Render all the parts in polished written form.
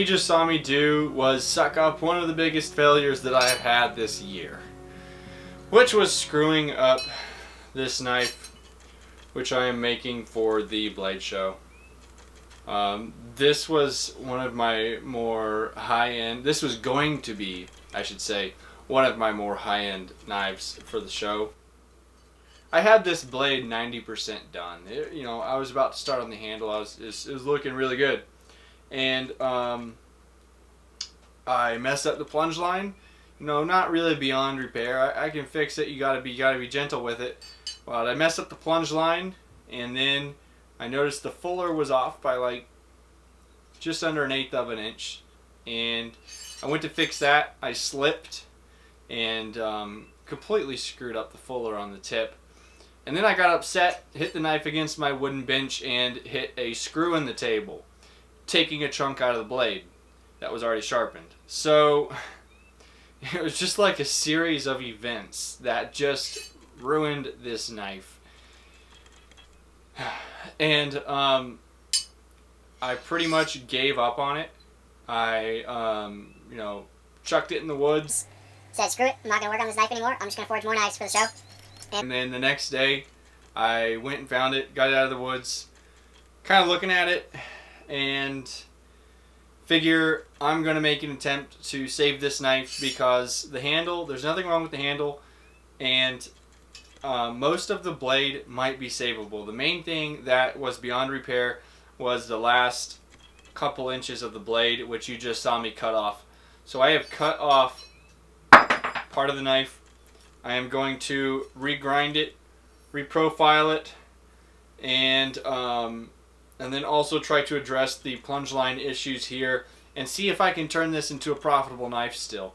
just saw me do was suck up one of the biggest failures that I have had this year, which was screwing up this knife, which I am making for the blade show. This was one of my more high-end, this was going to be, I should say, one of my more high-end knives for the show. I had this blade 90% done. You know, I was about to start on the handle. It was looking really good. And I messed up the plunge line. You know, not really beyond repair. I can fix it. You gotta be gentle with it. Well, I messed up the plunge line, and then I noticed the fuller was off by like just under 1/8 of an inch. And I went to fix that. I slipped and completely screwed up the fuller on the tip. And then I got upset, hit the knife against my wooden bench, and hit a screw in the table, taking a chunk out of the blade that was already sharpened. So it was just like a series of events that just ruined this knife. And I pretty much gave up on it. I you know, chucked it in the woods. Said, screw it, I'm not going to work on this knife anymore. I'm just going to forge more knives for the show. And then the next day, I went and found it, got it out of the woods, kind of looking at it, and figure I'm going to make an attempt to save this knife because the handle, there's nothing wrong with the handle, and most of the blade might be savable. The main thing that was beyond repair was the last couple inches of the blade, which you just saw me cut off. So I have cut off part of the knife. I am going to regrind it, reprofile it, and then also try to address the plunge line issues here and see if I can turn this into a profitable knife still.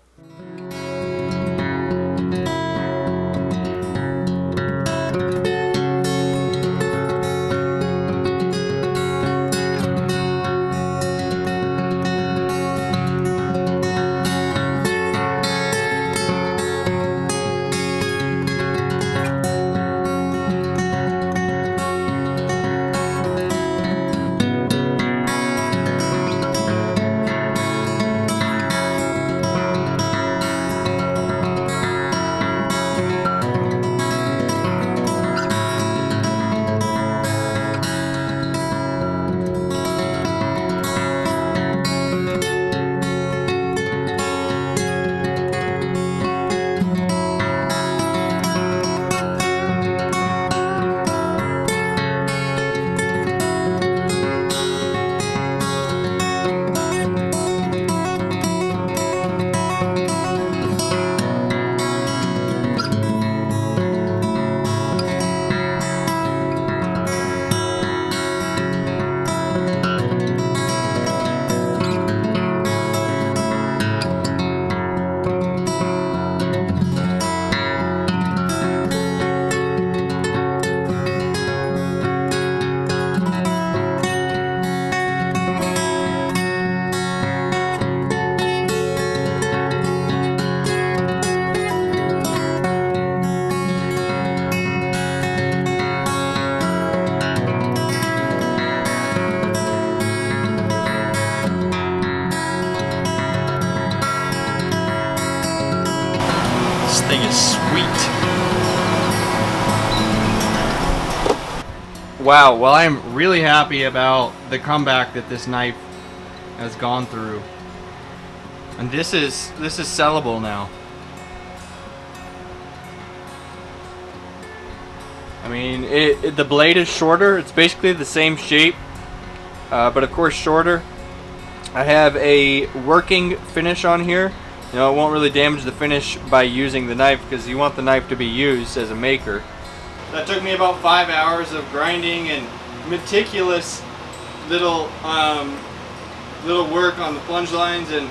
This thing is sweet. Wow, well, I'm really happy about the comeback that this knife has gone through. And this is sellable now. I mean, the blade is shorter. It's basically the same shape, but of course shorter. I have a working finish on here. You know, it won't really damage the finish by using the knife because you want the knife to be used as a maker. That took me about 5 hours of grinding and meticulous little work on the plunge lines and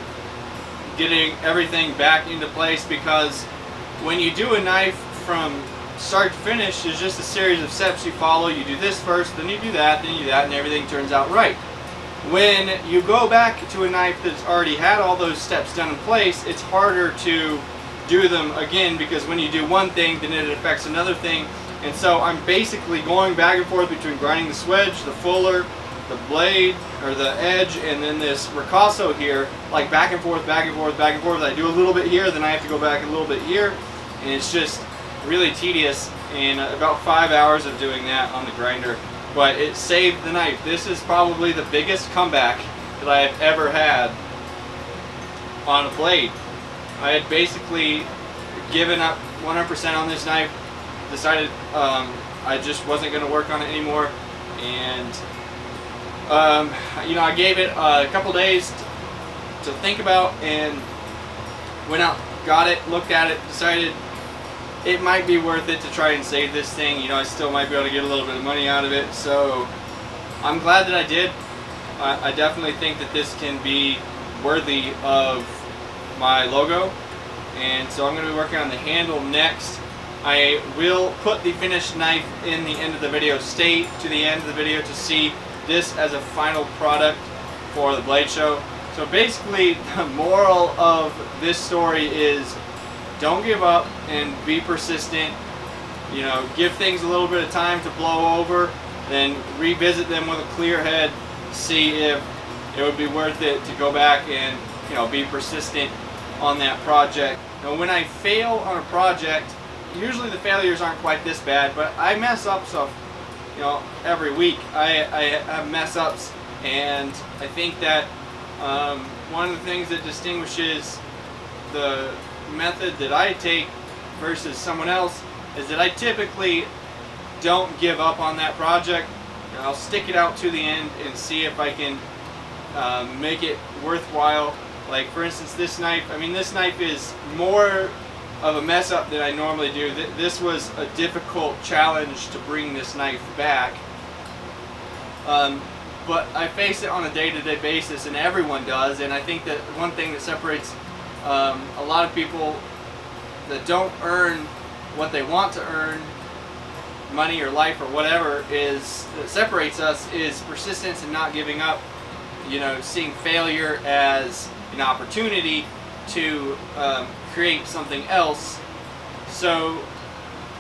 getting everything back into place, because when you do a knife from start to finish, there's just a series of steps you follow. You do this first, then you do that, then you do that, and everything turns out right. When you go back to a knife that's already had all those steps done in place, it's harder to do them again, because when you do one thing, then it affects another thing. And so I'm basically going back and forth between grinding the swedge, the fuller, the blade or the edge and then this ricasso here, like back and forth, back and forth, back and forth. I do a little bit here, then I have to go back a little bit here, and it's just really tedious. And about 5 hours of doing that on the grinder, but it saved the knife. This is probably the biggest comeback that I have ever had on a blade. I had basically given up 100% on this knife, decided I just wasn't going to work on it anymore, and you know, I gave it a couple days to think about, and went out, got it, looked at it, decided it might be worth it to try and save this thing. You know, I still might be able to get a little bit of money out of it, so I'm glad that I did. I definitely think that this can be worthy of my logo, and so I'm going to be working on the handle next. I will put the finished knife in the end of the video. Stay to the end of the video to see this as a final product for the blade show. So basically, the moral of this story is don't give up and be persistent. You know, give things a little bit of time to blow over, then revisit them with a clear head, see if it would be worth it to go back and, you know, be persistent on that project. Now, when I fail on a project, usually the failures aren't quite this bad, but I mess up stuff, you know, every week. I have mess ups, and I think that one of the things that distinguishes the method that I take versus someone else is that I typically don't give up on that project. You know, I'll stick it out to the end and see if I can make it worthwhile. Like, for instance, this knife, I mean, this knife is more of a mess up than I normally do. This was a difficult challenge to bring this knife back, but I face it on a day-to-day basis, and everyone does. And I think that one thing that separates a lot of people that don't earn what they want to earn, money or life or whatever, is that separates us is persistence and not giving up. You know, seeing failure as an opportunity to create something else. So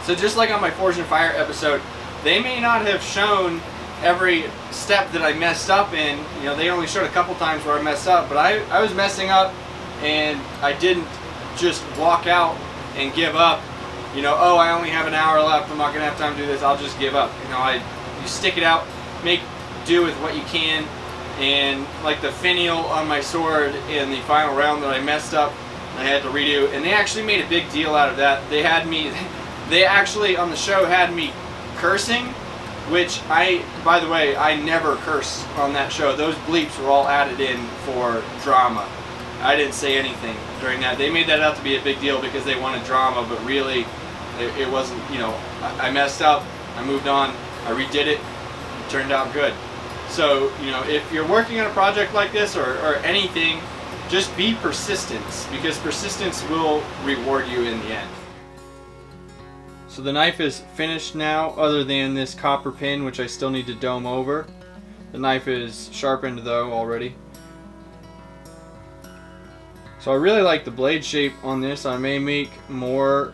just like on my Forge and Fire episode, they may not have shown every step that I messed up in. You know, they only showed a couple times where I messed up, but I was messing up, and I didn't just walk out and give up. You know, oh, I only have an hour left, I'm not gonna have time to do this, I'll just give up. You know, you stick it out, make do with what you can. And like the finial on my sword in the final round that I messed up, I had to redo, and they actually made a big deal out of that. They actually on the show had me cursing, which by the way, I never curse on that show. Those bleeps were all added in for drama. I didn't say anything during that. They made that out to be a big deal because they wanted drama, but really, it wasn't. You know, I messed up, I moved on, I redid it, it turned out good. So, you know, if you're working on a project like this or anything, just be persistent, because persistence will reward you in the end. So the knife is finished now, other than this copper pin, which I still need to dome over. The knife is sharpened though already. So I really like the blade shape on this. I may make more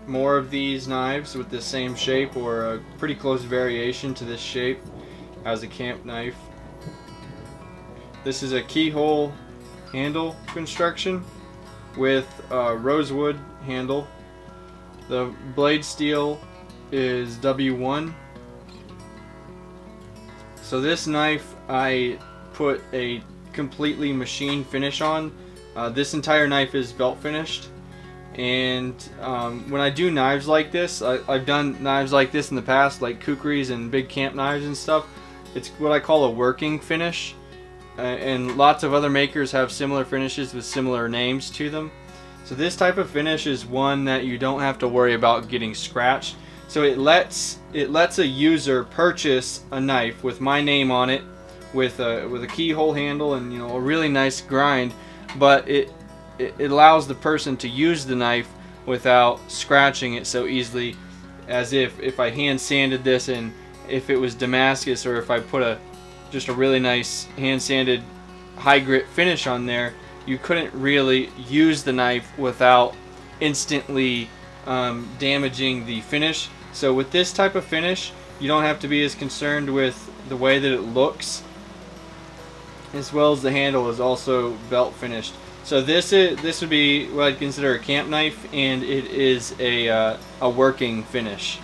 of these knives with the same shape, or a pretty close variation to this shape as a camp knife. This is a keyhole handle construction with a rosewood handle. The blade steel is W1. So this knife I put a completely machine finish on. This entire knife is belt finished, and when I do knives like this, I've done knives like this in the past, like kukris and big camp knives and stuff. It's what I call a working finish, and lots of other makers have similar finishes with similar names to them. So this type of finish is one that you don't have to worry about getting scratched. So it lets a user purchase a knife with my name on it, with a keyhole handle and, you know, a really nice grind, but it allows the person to use the knife without scratching it so easily, as if I hand sanded this, and if it was Damascus, or if I put just a really nice hand sanded high grit finish on there, you couldn't really use the knife without instantly damaging the finish. So with this type of finish, you don't have to be as concerned with the way that it looks, as well as the handle is also belt finished. So this would be what I'd consider a camp knife, and it is a working finish.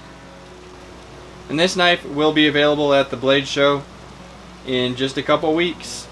And this knife will be available at the Blade Show in just a couple weeks.